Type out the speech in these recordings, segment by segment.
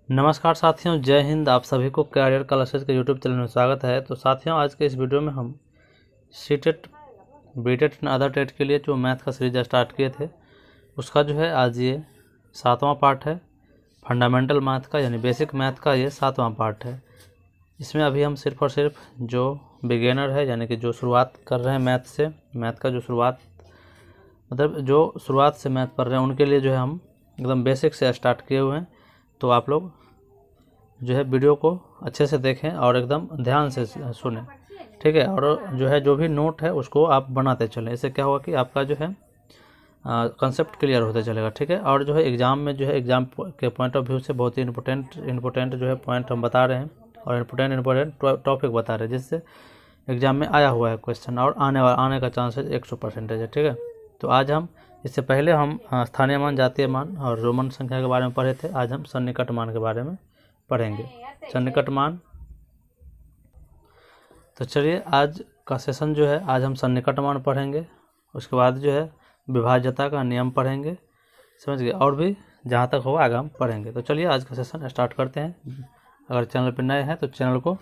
नमस्कार साथियों, जय हिंद। आप सभी को कैरियर क्लासेस के यूट्यूब चैनल में स्वागत है। तो साथियों, आज के इस वीडियो में हम CTET, BTET and other TET के लिए जो मैथ का सीरीज स्टार्ट किए थे उसका जो है आज ये 7वां पार्ट है। फंडामेंटल मैथ का यानी बेसिक मैथ का ये 7वां पार्ट है। इसमें अभी हम सिर्फ और सिर्फ जो बिगेनर है यानी कि जो शुरुआत कर रहे हैं मैथ से, मैथ का जो शुरुआत मतलब जो शुरुआत से मैथ पढ़ रहे हैं उनके लिए जो है हम एकदम बेसिक से स्टार्ट किए हुए हैं। तो आप लोग जो है वीडियो को अच्छे से देखें और एकदम ध्यान से सुनें, ठीक है। और जो है जो भी नोट है उसको आप बनाते चलें। इससे क्या होगा कि आपका जो है कंसेप्ट क्लियर होते चलेगा, ठीक है। और जो है एग्ज़ाम में जो है एग्ज़ाम के पॉइंट ऑफ व्यू से बहुत ही इम्पोर्टेंट जो है पॉइंट हम बता रहे हैं और इम्पोर्टेंट टॉपिक बता रहे हैं जिससे एग्ज़ाम में आया हुआ है क्वेश्चन और आने का चांसेस 100% है, ठीक है। तो आज हम इससे पहले हम स्थानीय मान, जातीय मान और रोमन संख्या के बारे में पढ़े थे। आज हम सन्निकट मान के बारे में पढ़ेंगे, सन्निकट मान। तो चलिए आज का सेशन जो है आज हम सन्निकट मान पढ़ेंगे। उसके बाद जो है विभाज्यता का नियम पढ़ेंगे, समझ गए। और भी जहाँ तक होगा आगे हम पढ़ेंगे। तो चलिए आज का सेशन स्टार्ट करते हैं। अगर चैनल पर नए हैं तो चैनल को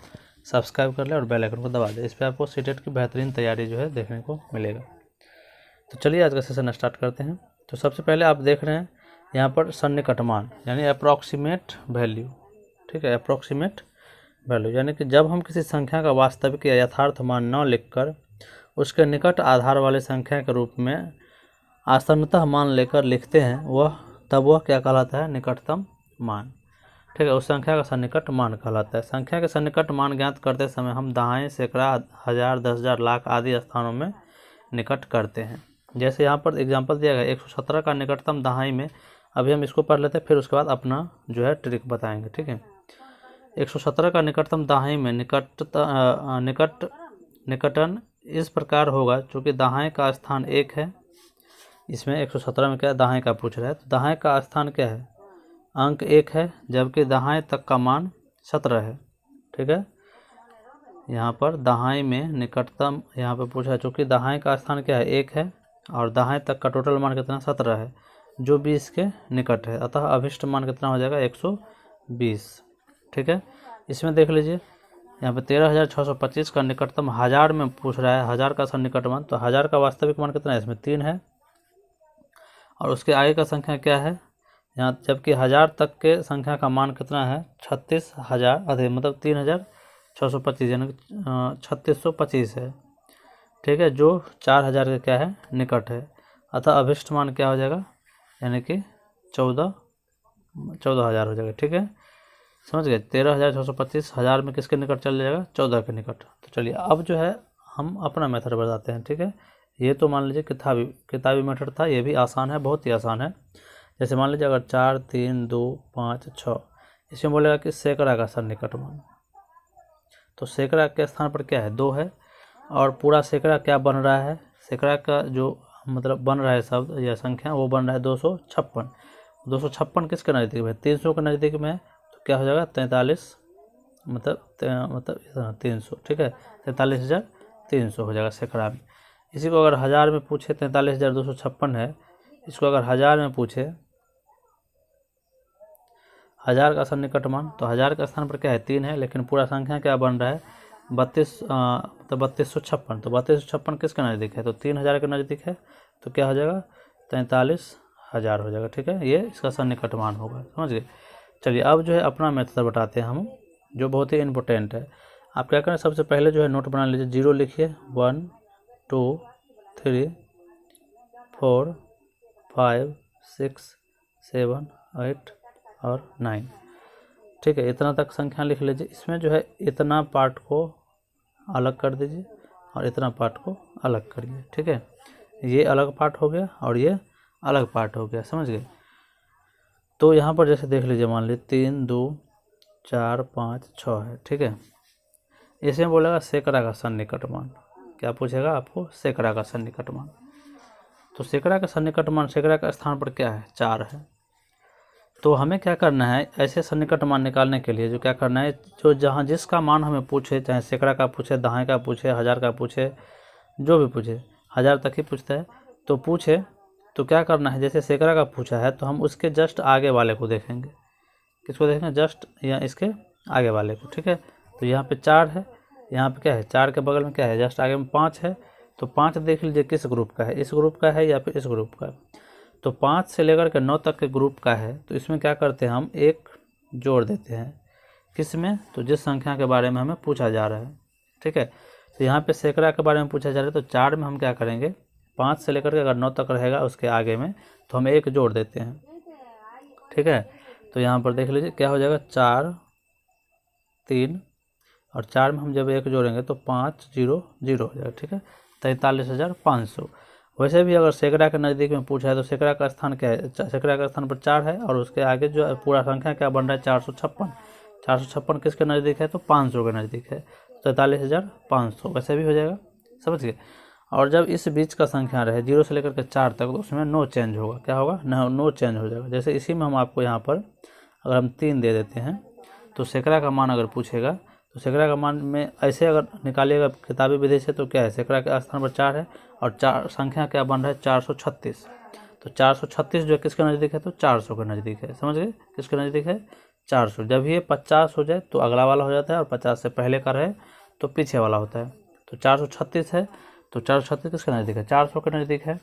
सब्सक्राइब कर लें और बेल आइकन को दबा दें। इस पर आपको सीटेट की बेहतरीन तैयारी जो है देखने को मिलेगा। तो चलिए आज का सेशन स्टार्ट करते हैं। तो सबसे पहले आप देख रहे हैं यहाँ पर सन्निकट मान यानी अप्रॉक्सीमेट वैल्यू, ठीक है। अप्रॉक्सीमेट वैल्यू यानी कि जब हम किसी संख्या का वास्तविक या यथार्थ मान न लिखकर उसके निकट आधार वाले संख्या के रूप में आसन्नतः मान लेकर लिखते हैं वह क्या कहलाता है? निकटतम मान, ठीक है। उस संख्या का सन्निकट मान कहलाता है। संख्या के सन्निकट मान ज्ञात करते समय हम दहाई, सैकड़ा, हजार, 10,000, लाख आदि स्थानों में निकट करते हैं। जैसे यहाँ पर एग्जाम्पल दिया गया 117 का निकटतम दहाई में। अभी हम इसको पढ़ लेते हैं, फिर उसके बाद अपना जो है ट्रिक बताएंगे, ठीक है। 117 का निकटतम दहाई में निकटन इस प्रकार होगा, चूँकि दहाई का स्थान 1 है। इसमें 117 में क्या है? दहाई का पूछ रहा है। तो दहाई का स्थान क्या है? अंक 1 है, जबकि दहाई तक का मान 17 है, ठीक है। यहाँ पर दहाई में निकटतम यहाँ पे पूछा है, चूँकि दहाई का स्थान क्या है? 1 है और दहाई तक का टोटल मान कितना? 17 है, जो 20 के निकट है। अतः अभिष्ट मान कितना हो जाएगा? 120, ठीक है। इसमें देख लीजिए यहाँ पे 13,625 का निकटतम हज़ार में पूछ रहा है, हज़ार का सन्निकट मान। तो हज़ार का वास्तविक मान कितना है? इसमें 3 है और उसके आगे का संख्या क्या है यहाँ? जबकि हज़ार तक के संख्या का मान कितना है? 36,000 अधिक मतलब 3,625 यानी 3625 है, ठीक है, जो 4,000 के क्या है? निकट है। अतः अभिष्ट मान क्या हो जाएगा? यानी कि 14,000 हो जाएगा, ठीक है। समझ गए? 13,625 हज़ार में किसके निकट चल जाएगा? 14 के निकट। तो चलिए अब जो है हम अपना मेथड बताते हैं, ठीक है। ये तो मान लीजिए किताबी मेथड था, ये भी आसान है, बहुत ही आसान है। जैसे मान लीजिए अगर 4, 3, 2, 5, 6, इसमें बोलेगा कि सैकड़ा का सन्निकट मान। तो सैकड़ा के स्थान पर क्या है? 2 है और पूरा सैकड़ा क्या बन रहा है? सैकड़ा का जो मतलब बन रहा है शब्द या संख्या वो बन रहा है 256। 256 किसके नज़दीक में? 300 के नज़दीक में है। तो क्या हो जाएगा? 43 मतलब 300, ठीक है। 43,300 हो जाएगा सैकड़ा में। इसी को अगर हज़ार में पूछे 43,256 है। इसको अगर हज़ार में पूछे हज़ार का सन्निकट मान, तो हज़ार का स्थान पर क्या है? 3 है, लेकिन पूरा संख्या क्या बन रहा है? 3256। तो 3256 किसके नज़दीक है? तो 3,000 के नज़दीक है। तो क्या हो जाएगा? 43,000 हो जाएगा, ठीक है। ये इसका सन्निकट मान होगा, समझ गए। चलिए अब जो है अपना मेथड बताते हैं हम, जो बहुत ही इम्पोर्टेंट है। आप क्या करें? सबसे पहले जो है नोट बना लीजिए। 0 लिखिए, 1, 2, 3, 4, 5, 6, 7, 8 और 9, ठीक है। इतना तक संख्या लिख लीजिए। इसमें जो है इतना पार्ट को अलग कर दीजिए और इतना पार्ट को अलग करिए, ठीक है। ये अलग पार्ट हो गया और ये अलग पार्ट हो गया, समझ गए। तो यहाँ पर जैसे देख लीजिए, मान लीजिए 3, 2, 4, 5, 6 है, ठीक है। इसमें बोलेगा सैकड़ा का सन्निकट मान। क्या पूछेगा आपको? सैकड़ा का सन्निकट मान। तो सैकड़ा का सन्निकट मान, सैकड़ा का स्थान पर क्या है? 4 है। तो हमें क्या करना है? ऐसे सन्निकट मान निकालने के लिए जो क्या करना है, जो जहाँ जिसका मान हमें पूछे, चाहे सैकड़ा का पूछे, दहाई का पूछे, हज़ार का पूछे, जो भी पूछे, हज़ार तक ही पूछता है तो पूछे, तो क्या करना है? जैसे सैकड़ा का पूछा है तो हम उसके जस्ट आगे वाले को देखेंगे। किसको देखेंगे, जस्ट या इसके आगे वाले को, ठीक है। तो यहाँ पे 4 है, यहाँ पे क्या है, 4 के बगल में क्या है, जस्ट आगे में 5 है। तो 5 देख लीजिए किस ग्रुप का है, इस ग्रुप का है या फिर इस ग्रुप का। तो 5 से लेकर के 9 तक के ग्रुप का है। तो इसमें क्या करते हैं, हम एक जोड़ देते हैं, किस में, तो जिस संख्या के बारे में हमें पूछा जा रहा है, ठीक है। तो यहाँ पे सैकड़ा के बारे में पूछा जा रहा है, तो 4 में हम क्या करेंगे, 5 से लेकर के अगर 9 तक रहेगा उसके आगे में तो हम एक जोड़ देते हैं, ठीक है। तो यहाँ पर देख लीजिए क्या हो जाएगा, 4 3 और 4 में हम जब एक जोड़ेंगे तो 5 0 0 हो जाएगा, ठीक है, 43,500। वैसे भी अगर सैकड़ा के नज़दीक में पूछा है तो सैकड़ा का स्थान क्या है, सैकड़ा का स्थान पर 4 है और उसके आगे जो पूरा संख्या क्या बन रहा है, 456। 456 किसके नज़दीक है, तो 500 के नज़दीक है, 43,500 वैसे भी हो जाएगा, समझ गए। और जब इस बीच का संख्या रहे 0 से लेकर के 4 तक, तो उसमें नो चेंज होगा, क्या होगा, नो चेंज हो जाएगा। जैसे इसी में हम आपको यहाँ पर अगर हम 3 दे देते हैं तो सैकड़ा का मान अगर पूछेगा तो सैकड़ा का मान में ऐसे अगर निकालिएगा किताबी विधि से, तो क्या है, सैकड़ा के स्थान पर 4 है और 4 संख्या क्या बन रहा है, 436। तो 436 जो है किसके नज़दीक है, तो 400 के नज़दीक है, समझ गए, किसके नज़दीक है, 400। जब ये 50 हो जाए तो अगला वाला हो जाता है और 50 से पहले का रहे तो पीछे वाला होता है। तो 436 है, तो 436 किसके नज़दीक है, 400 के नज़दीक है।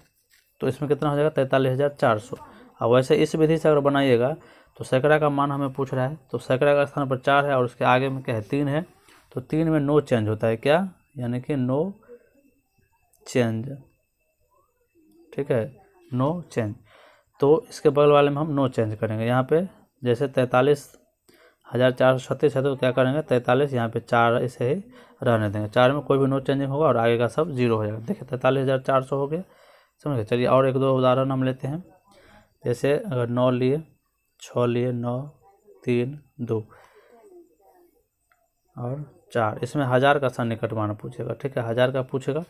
तो इसमें कितना हो जाएगा, 43,400। अब वैसे इस विधि से अगर बनाइएगा तो सैकड़ा का मान हमें पूछ रहा है, तो सैकड़ा का स्थान पर 4 है और उसके आगे में क्या है, 3 है। तो 3 में नो चेंज होता है, क्या, यानी कि नो चेंज, ठीक है, नो चेंज। तो इसके बगल वाले में हम नो चेंज करेंगे। यहाँ पे जैसे 43,436 है तो क्या करेंगे, 43 यहाँ पे 4 इसे ही रहने देंगे, 4 में कोई भी नो चेंजिंग होगा और आगे का सब 0 हो जाएगा। देखिए 43,400 हो गया, समझ गए। चलिए और एक दो उदाहरण हम लेते हैं। जैसे अगर 9 लिए, 6 लिए, 9 3 2 और 4, इसमें 1000 का सन्निकट मान पूछेगा, ठीक है, 1000 का पूछेगा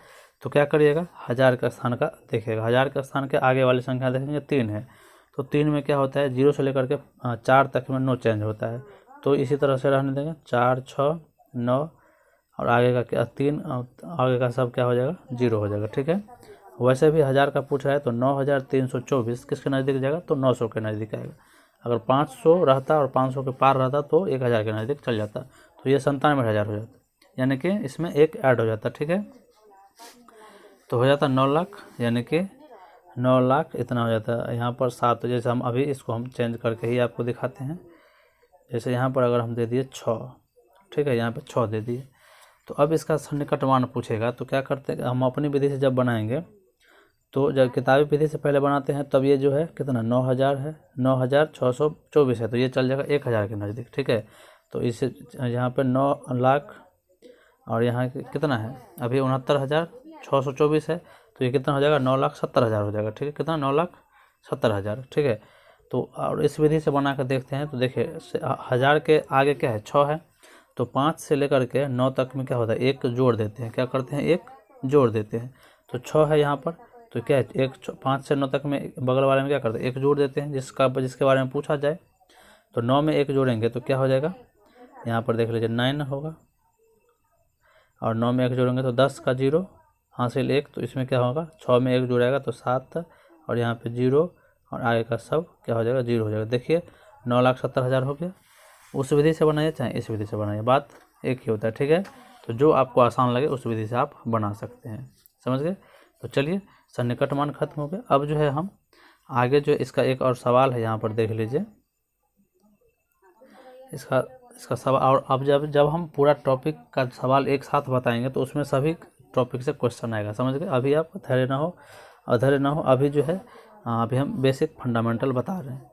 तो क्या करिएगा, 1000 का स्थान का देखिएगा, 1000 का स्थान के आगे वाली संख्या देखेंगे 3 है। तो 3 में क्या होता है, 0 से लेकर के 4 तक में नो चेंज होता है। तो इसी तरह से रहने देंगे, 4 6 9 और आगे का क्या 3, आगे का सब क्या हो जाएगा, 0 हो जाएगा, ठीक है। वैसे भी 1000 का पूछ रहा है तो 9,324 किसके नज़दीक जाएगा, तो 900 के नज़दीक आएगा। अगर 500 रहता और 500 के पार रहता तो 1000 के नज़दीक चल जाता, तो ये 97,000 हो जाता, यानी कि इसमें एक ऐड हो जाता, ठीक है। तो हो जाता 9 लाख, यानी कि 9 लाख इतना हो जाता है। यहाँ पर 7, जैसे हम अभी इसको हम चेंज करके ही आपको दिखाते हैं। जैसे यहाँ पर अगर हम दे दिए 6, ठीक है, यहाँ पे 6 दे दिए, तो अब इसका सन्निकट मान पूछेगा तो क्या करते हैं, हम अपनी विधि से जब बनाएंगे तो जब किताबी विधि से पहले बनाते हैं तब ये जो है कितना 9,000 है, 9,624 है, तो ये चल जाएगा 1,000 के नज़दीक, ठीक है। तो इसे यहाँ पे 9 लाख और यहाँ कितना है अभी 69,624 है, तो ये कितना हो जाएगा, 9,70,000 हो जाएगा, ठीक है, कितना 9,70,000, ठीक है। तो और इस विधि से बना कर देखते हैं तो देखिए 1000 के आगे क्या है, 6 है, तो 5 से लेकर के 9 तक में क्या होता है, एक जोड़ देते हैं, क्या करते हैं, एक जोड़ देते हैं। तो 6 है यहाँ पर, तो क्या है, एक 5 से 9 तक में बगल वाले में क्या करते हैं, एक जोड़ देते हैं, जिसके बारे में पूछा जाए। तो 9 में एक जोड़ेंगे तो क्या हो जाएगा, यहाँ पर देख लीजिए 9 होगा और 9 में एक जोड़ेंगे तो 10 का 0 हासिल 1, तो इसमें क्या होगा, 6 में एक जोड़ेगा तो 7 और यहाँ पे 0 और आगे का सब क्या हो जाएगा, 0 हो जाएगा। देखिए 9,70,000 हो गया। उस विधि से बनाइए चाहे इस विधि से बनाइए, बात एक ही होता है, ठीक है। तो जो आपको आसान लगे उस विधि से आप बना सकते हैं, समझ गए। तो चलिए सन्निकट मान खत्म हो गया। अब जो है हम आगे जो इसका एक और सवाल है, यहाँ पर देख लीजिए इसका सवाल। और अब जब हम पूरा टॉपिक का सवाल एक साथ बताएंगे तो उसमें सभी टॉपिक से क्वेश्चन आएगा, समझ गए। अभी आप धैर्य ना हो, अधैर्य ना हो। अभी जो है अभी हम बेसिक फंडामेंटल बता रहे हैं।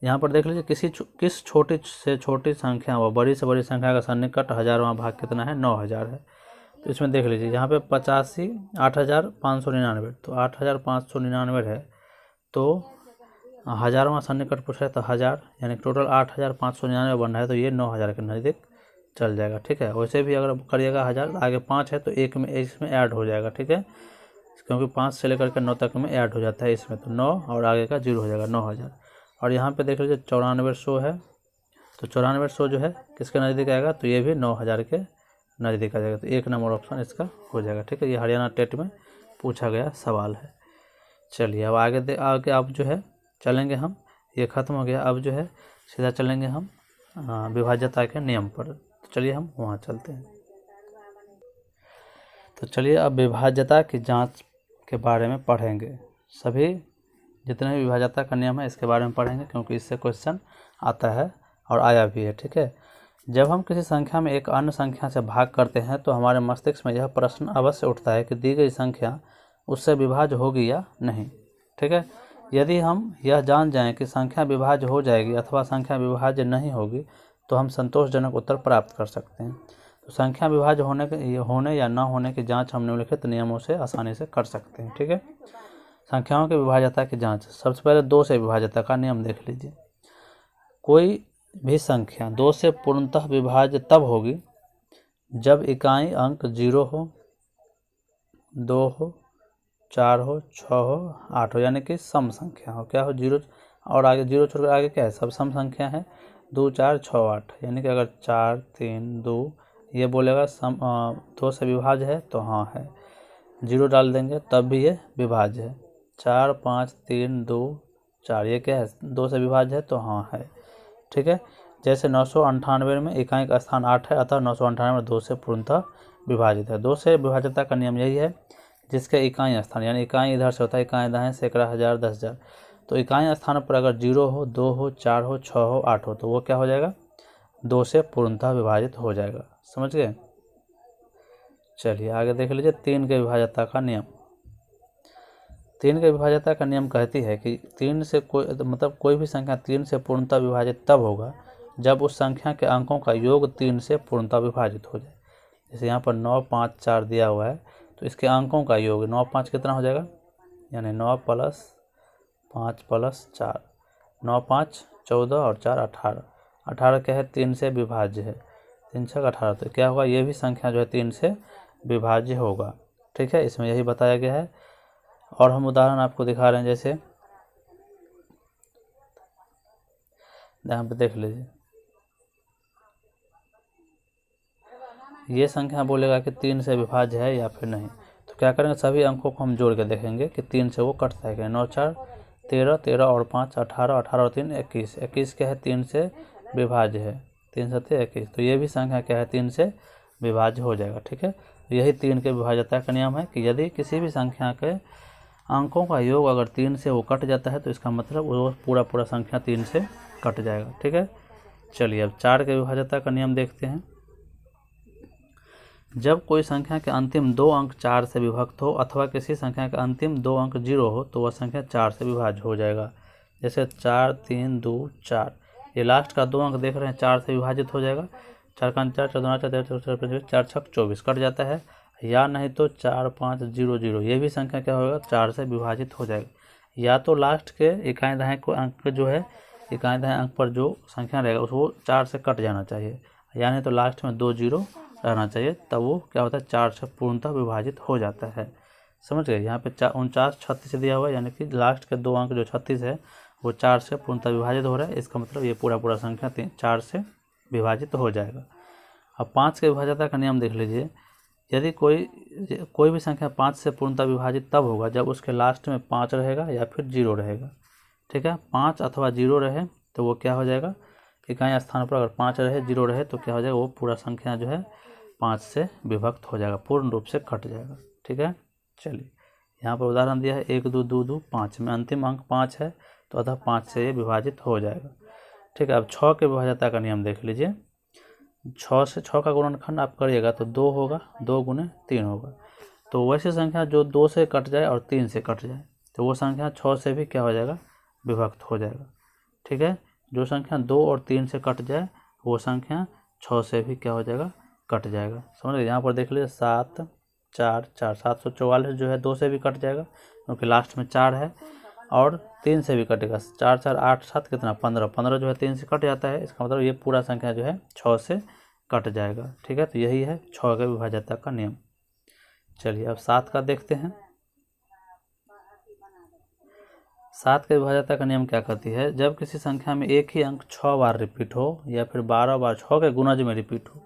यहाँ पर देख लीजिए किस छोटी से छोटी संख्या व बड़ी से बड़ी संख्या का सन्निकट 1000वां भाग कितना है, 9,000 है। तो इसमें देख लीजिए यहाँ पे 85 8,599, तो 8,599 है, तो 1000वां सन्निकट पूछ रहा है तो 1000, यानी टोटल 8,599 बन रहा है, तो ये 9,000 के नज़दीक चल जाएगा, ठीक है। वैसे भी अगर करिएगा 1000 आगे 5 है तो एक में इसमें ऐड हो जाएगा, ठीक है, क्योंकि 5 से लेकर के 9 तक में ऐड हो जाता है इसमें, तो 9 और आगे का 0 हो जाएगा 9,000। और यहाँ पे देख लीजिए 9400 है, तो 9400 जो है किसके नज़दीक आएगा, तो ये भी 9,000 के नज़दीक आ जाएगा, तो 1 नंबर ऑप्शन इसका हो जाएगा, ठीक है। ये हरियाणा टेट में पूछा गया सवाल है। चलिए अब आगे आप जो है चलेंगे हम, ये ख़त्म हो गया। अब जो है सीधा चलेंगे हम विभाज्यता के नियम पर। तो चलिए हम वहाँ चलते हैं। तो चलिए अब विभाज्यता की जांच के बारे में पढ़ेंगे। सभी जितने भी विभाज्यता का नियम है इसके बारे में पढ़ेंगे, क्योंकि इससे क्वेश्चन आता है और आया भी है। ठीक है, जब हम किसी संख्या में एक अन्य संख्या से भाग करते हैं तो हमारे मस्तिष्क में यह प्रश्न अवश्य उठता है कि दी गई संख्या उससे विभाज्य होगी या नहीं। ठीक है, यदि हम यह जान जाएं कि संख्या विभाज्य हो जाएगी अथवा संख्या विभाज्य नहीं होगी तो हम संतोषजनक उत्तर प्राप्त कर सकते हैं। तो संख्या विभाज्य होने या न होने की जांच हम निम्नलिखित नियमों से आसानी से कर सकते हैं। ठीक है, संख्याओं की विभाज्यता की जांच। सबसे पहले 2 से विभाज्यता का नियम देख लीजिए। कोई भी संख्या 2 से पूर्णतः विभाज्य तब होगी जब इकाई अंक 0 हो, 2 हो, 4 हो, 6 हो, 8 हो, यानी कि सम संख्या हो। क्या हो? 0 और आगे 0 छोड़कर आगे क्या है? सब सम संख्या है। 2, 4, 6, 8, यानी कि अगर 4, 3, 2 ये बोलेगा 2 से विभाज्य है तो हाँ है। 0 डाल देंगे तब भी ये विभाज्य है। 4, 5, 3, 2, 4 ये क्या है? 2 से विभाज्य है तो हाँ है। ठीक है, जैसे 998 में इकाई का स्थान 8 है, अतः 998 2 से पूर्णतः विभाजित है। 2 से विभाज्यता का नियम यही है जिसके इकाई स्थान, यानी इकाई इधर से होता है, इकाई दाएं सैकड़ा, हज़ार, 10,000, तो इकाई स्थान पर अगर 0 हो, 2 हो, 4 हो, 6 हो, 8 हो तो वो क्या हो जाएगा? 2 से पूर्णतः विभाजित हो जाएगा। समझ गए? चलिए आगे देख लीजिए 3 के विभाज्यता का नियम। 3 के विभाज्यता का नियम कहती है कि 3 से कोई भी संख्या 3 से पूर्णतः विभाजित तब होगा जब उस संख्या के अंकों का योग 3 से पूर्णतः विभाजित हो जाए। जैसे यहाँ पर 9, 5, 4 दिया हुआ है तो इसके अंकों का योग 9, 5 कितना हो जाएगा? यानी 9 + 5 + 4, 9, 5, 14 और 4, 18। 18 क्या है? 3 से विभाज्य है। 3 6 18, तो क्या होगा? ये भी संख्या जो है 3 से विभाज्य होगा। ठीक है, इसमें यही बताया गया है। और हम उदाहरण आपको दिखा रहे हैं, जैसे यहाँ पे देख लीजिए, ये संख्या बोलेगा कि 3 से विभाज्य है या फिर नहीं। तो क्या करेंगे? सभी अंकों को हम जोड़ के देखेंगे कि 3 से वो कटता है क्या। 9, 4, 13, 13 और 5, 18, 18 और 3, 21। 21 क्या है? 3 से विभाज्य है। 3 7 21, तो ये भी संख्या क्या है? 3 से विभाज्य हो जाएगा। ठीक है, यही 3 के विभाज्यता का नियम है कि यदि किसी भी संख्या के अंकों का योग अगर 3 से वो कट जाता है तो इसका मतलब वो पूरा संख्या 3 से कट जाएगा। ठीक है, चलिए अब 4 के विभाज्यता का नियम देखते हैं। जब कोई संख्या के अंतिम 2 अंक 4 से विभक्त हो अथवा किसी संख्या के अंतिम 2 अंक 0 हो तो वह संख्या 4 से विभाज्य हो जाएगा। जैसे 4, 3, 2, 4, ये लास्ट का 2 अंक देख रहे हैं 4 से विभाजित हो जाएगा। 4 का 4, 14, 4, 4, 6, 24 कट जाता है, या नहीं तो 4, 5, 0, 0 ये भी संख्या क्या होगा? 4 से विभाजित हो जाएगा। या तो लास्ट के इकाई दाएं को अंक जो है, इकाई दाएं अंक पर जो संख्या रहेगा उसको 4 से कट जाना चाहिए, या नहीं तो लास्ट में 2 0 रहना चाहिए, तब वो क्या होता है? 4 से पूर्णतः विभाजित हो जाता है। समझ गए? यहाँ पे 49, 36 दिया हुआ है, यानी कि लास्ट के 2 अंक जो 36 है वो 4 से पूर्णतः विभाजित हो रहा है। इसका मतलब ये पूरा संख्या 4 से विभाजित हो जाएगा। अब 5 के विभाज्यता का नियम देख लीजिए। यदि कोई भी संख्या 5 से पूर्णतः विभाजित तब होगा जब उसके लास्ट में 5 रहेगा या फिर 0 रहेगा। ठीक है, 5 अथवा 0 रहे तो वो क्या हो जाएगा? इकाई स्थान पर अगर 5 रहे, 0 रहे तो क्या हो जाएगा? वो पूरा संख्या जो है 5 से विभक्त हो जाएगा, पूर्ण रूप से कट जाएगा। ठीक है, चलिए यहाँ पर उदाहरण दिया है 1, 2, 2, 2, 5 में अंतिम अंक 5 है तो अतः 5 से ये विभाजित हो जाएगा। ठीक है, अब 6 के विभाज्यता का नियम देख लीजिए। 6 से 6 का गुणनखंड आप करिएगा तो 2 होगा, 2 × 3 होगा। तो वैसी संख्या जो 2 से कट जाए और 3 से कट जाए तो वो संख्या 6 से भी क्या हो जाएगा? विभक्त हो जाएगा। ठीक है, जो संख्या 2 और 3 से कट जाए वो संख्या 6 से भी क्या हो जाएगा? कट जाएगा। समझ गए? यहाँ पर देख लीजिए 7, 4, 4, 744 जो है 2 से भी कट जाएगा क्योंकि लास्ट में 4 है, और 3 से भी कटेगा। 4, 4, 8, 7 कितना? 15, 15 जो है 3 से कट जाता है, इसका मतलब ये पूरा संख्या जो है 6 से कट जाएगा। ठीक है, तो यही है 6 के विभाज्यता का नियम। चलिए अब 7 का देखते हैं। 7 के विभाज्यता का नियम क्या कहती है? जब किसी संख्या में एक ही अंक 6 बार रिपीट हो या फिर 12 बार 6 के गुणज में रिपीट हो,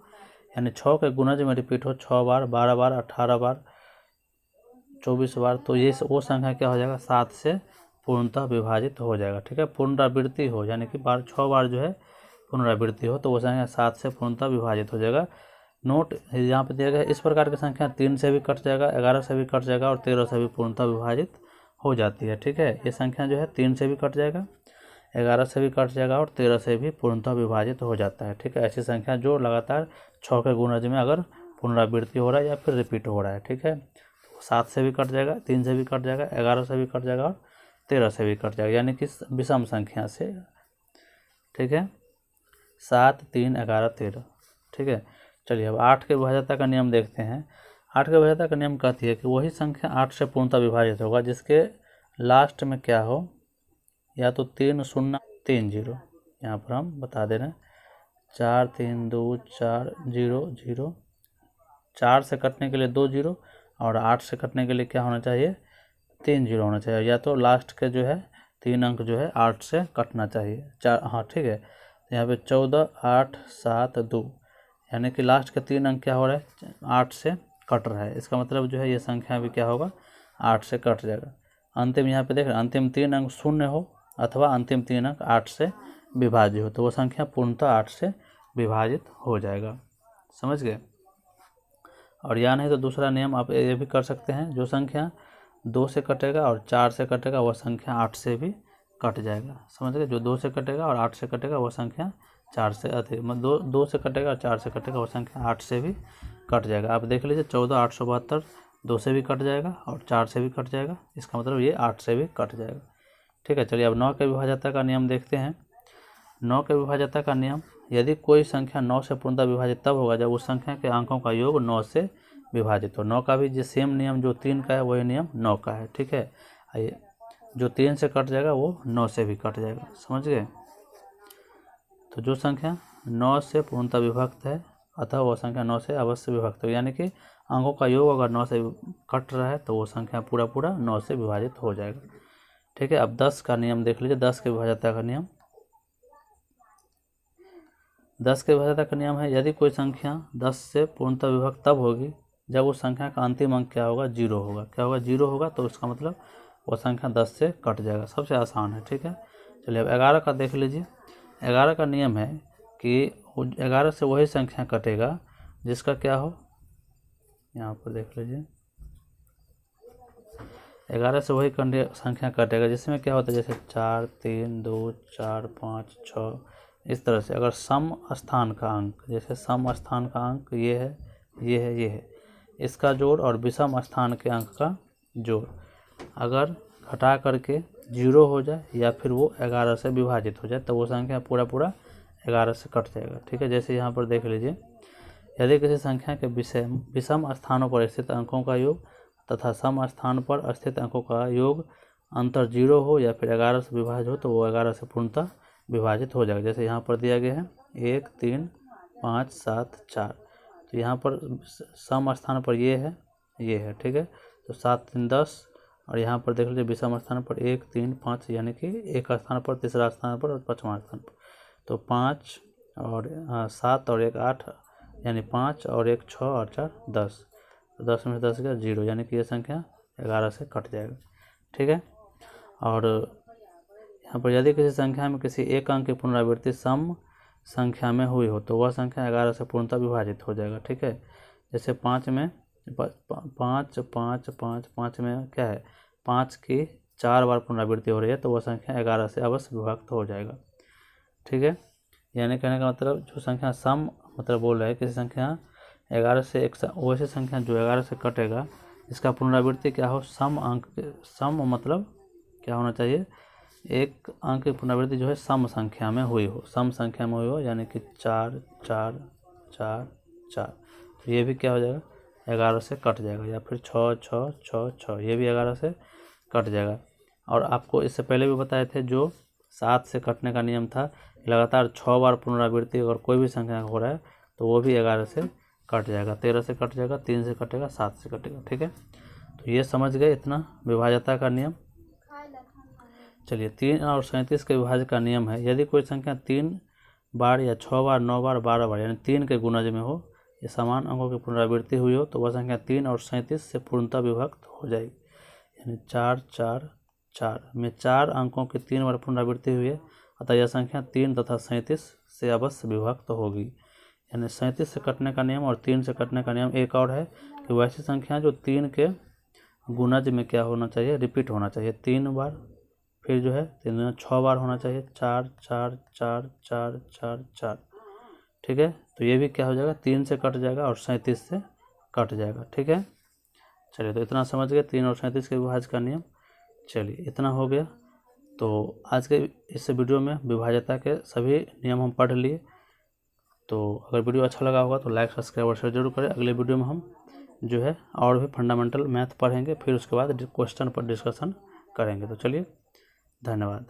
यानी 6 के गुणज में रिपीट हो 6 बार, 12 बार, 18 बार, 24 बार, तो ये वो संख्या क्या हो जाएगा? 7 से पूर्णतः विभाजित हो जाएगा। ठीक है, पुनरावृत्ति हो, यानी कि 6 बार जो है पुनरावृत्ति हो तो वो संख्या 7 से पूर्णतः विभाजित हो जाएगा। नोट यहाँ पे दिया गया इस प्रकार की संख्या 3 से भी कट जाएगा, 11 से भी कट जाएगा और 13 से भी पूर्णतः विभाजित हो जाती है। ठीक है, ये संख्या जो है 3 से भी कट जाएगा, 11 से भी कट जाएगा और 13 से भी पूर्णतः विभाजित हो जाता है। ठीक है, ऐसी संख्या जो लगातार 6 के गुणज में अगर पुनरावृत्ति हो रहा है या फिर रिपीट हो रहा है। ठीक है, 7 से भी कट जाएगा, 3 से भी कट जाएगा, 11 से भी कट जाएगा और 13 से भी कट जाएगा, यानी कि विषम संख्या से। ठीक है, 7, 3, 11, 13। ठीक है, चलिए अब 8 के विभाज्यता का नियम देखते हैं। 8 के विभाज्यता का नियम कहती है कि वही संख्या 8 से पूर्णतः विभाजित होगा जिसके लास्ट में क्या हो, या तो 3 0 3 0। यहाँ पर हम बता दे रहे हैं 4 3 2 4 0 0। 4 से कटने के लिए 2 0 और 8 से कटने के लिए क्या होना चाहिए, 3 0 होना चाहिए, या तो लास्ट के जो है 3 अंक जो है 8 से कटना चाहिए। 4, हाँ ठीक है, यहाँ पे 14 8 7 2, यानी कि लास्ट के 3 अंक क्या हो रहा है, 8 से कट रहा है। इसका मतलब जो है ये संख्या भी क्या होगा, 8 से कट जाएगा। अंतिम यहाँ पे देख रहे हैं, अंतिम 3 अंक 0 हो अथवा अंतिम 3 अंक 8 से विभाज्य हो तो वो संख्या पूर्णतः 8 से विभाजित हो जाएगा। समझ गए। और या नहीं तो दूसरा नियम आप ये भी कर सकते हैं, जो संख्या 2 से कटेगा और 4 से कटेगा वह संख्या 8 से भी कट जाएगा। समझ गए, जो 2 से कटेगा और 8 से कटेगा वह संख्या 4 से अधिक, मतलब 2 से कटेगा और 4 से कटेगा वह संख्या 8 से भी कट जाएगा। आप देख लीजिए 14 872 2 से भी कट जाएगा और 4 से भी कट जाएगा, इसका मतलब ये 8 से भी कट जाएगा। ठीक है, चलिए अब 9 के विभाज्यता का नियम देखते हैं। 9 के विभाज्यता का नियम, यदि कोई संख्या 9 से पूर्णतः विभाजित तब होगा जब उस संख्या के अंकों का योग 9 से विभाजित हो। 9 का भी जो सेम नियम जो 3 का है वही नियम 9 का है। ठीक है, आइए जो 3 से कट जाएगा वो 9 से भी कट जाएगा। समझ गए। तो जो संख्या 9 से पूर्णतः विभक्त है अतः वो संख्या 9 से अवश्य विभक्त हो, यानी कि अंकों का योग अगर 9 से कट रहा है तो वो संख्या पूरा 9 से विभाजित हो जाएगा। ठीक है, अब 10 का नियम देख लीजिए। 10 के विभाज्यता का नियम, 10 के विभाज्यता का नियम है, यदि कोई संख्या 10 से पूर्णतः विभक्त तब होगी जब उस संख्या का अंतिम अंक क्या होगा, 0 होगा। क्या होगा, 0 होगा, तो उसका मतलब वो संख्या 10 से कट जाएगा। सबसे आसान है। ठीक है, चलिए अब 11 का देख लीजिए। 11 का नियम है कि 11 से वही संख्या कटेगा जिसका क्या हो, यहाँ पर देख लीजिए 11 से वही संख्या कटेगा जिसमें क्या होता है, जैसे 4 3 2 4 5 6, इस तरह से। अगर सम स्थान का अंक, जैसे सम स्थान का अंक ये है, ये है, ये है, इसका जोड़ और विषम स्थान के अंक का जोड़ अगर घटा करके 0 हो जाए या फिर वो 11 से विभाजित हो जाए तो वो संख्या पूरा 11 से कट जाएगा। ठीक है, जैसे यहाँ पर देख लीजिए, यदि किसी संख्या के विषम स्थानों पर स्थित अंकों का योग तथा सम स्थान पर स्थित अंकों का योग अंतर 0 हो या फिर 11 से विभाजित हो तो वो 11 से पूर्णतः विभाजित हो जाएगा। जैसे यहाँ पर दिया गया है 1 3 5 7 4, तो यहाँ पर सम स्थान पर ये है। ठीक है, तो 7 3 10, और यहाँ पर देख लीजिए विषम स्थान पर 1 3 5, यानी कि एक स्थान पर, तीसरा स्थान पर और 5वां स्थान पर, तो 5 और 7 और 1 8, यानी 5 और 1 6 और 4 10, तो 10 में से 10 गया 0, यानी कि ये संख्या 11 से कट जाएगा। ठीक है, और यहाँ पर यदि किसी संख्या में किसी एक अंक की पुनरावृत्ति सम संख्या में हुई हो तो वह संख्या 11 से पूर्णतः विभाजित हो जाएगा। ठीक है, जैसे 5 में 5 5 5 5 में क्या है, 5 की 4 बार पुनरावृत्ति हो रही है तो वह संख्या 11 से अवश्य विभक्त हो जाएगा। ठीक है, यानी कहने का मतलब जो संख्या सम मतलब बोल रहा है किसी संख्या 11 से एक वैसे संख्या जो 11 से कटेगा इसका पुनरावृत्ति क्या हो, सम अंक, सम मतलब क्या होना चाहिए, एक अंक की पुनरावृत्ति जो है सम संख्या में हुई हो, सम संख्या में हुई हो, यानी कि 4 4 4 4, तो ये भी क्या हो जाएगा, 11 से कट जाएगा। या फिर 6 6 6 6, ये भी 11 से कट जाएगा। और आपको इससे पहले भी बताए थे जो 7 से कटने का नियम था, लगातार 6 बार पुनरावृत्ति अगर कोई भी संख्या हो रहा है तो वो भी 11 से कट जाएगा, 13 से कट जाएगा, 3 से कटेगा, 7 से कटेगा। ठीक है, तो ये समझ गए इतना विभाज्यता का नियम। चलिए 3 और 37 के विभाज्य का नियम है, यदि कोई संख्या 3 बार या 6 बार 9 बार 12 बार यानी 3 के गुणज में हो या समान अंकों की पुनरावृत्ति हुई हो तो वह संख्या 3 और 37 से पूर्णतः विभक्त हो जाएगी। यानी 4 4 4 में 4 अंकों की 3 बार पुनरावृत्ति हुई है अतः यह संख्या 3 तथा 37 से अवश्य विभक्त होगी। यानी 37 से कटने का नियम और 3 से कटने का नियम एक और है कि वैसी संख्या जो 3 के गुणज में क्या होना चाहिए, रिपीट होना चाहिए 3 बार, फिर जो है 3 दूना 6 बार होना चाहिए, 4 4 4 4 4 4। ठीक है, तो ये भी क्या हो जाएगा, 3 से कट जाएगा और 37 से कट जाएगा। ठीक है, चलिए तो इतना समझ गए 3 और 37 के विभाज्य का नियम। चलिए इतना हो गया। तो आज के इस वीडियो में विभाज्यता के सभी नियम हम पढ़ लिए। तो अगर वीडियो अच्छा लगा होगा तो लाइक सब्सक्राइब और शेयर जरूर करें। अगले वीडियो में हम जो है और भी फंडामेंटल मैथ पढ़ेंगे, फिर उसके बाद क्वेश्चन पर डिस्कशन करेंगे। तो चलिए, धन्यवाद।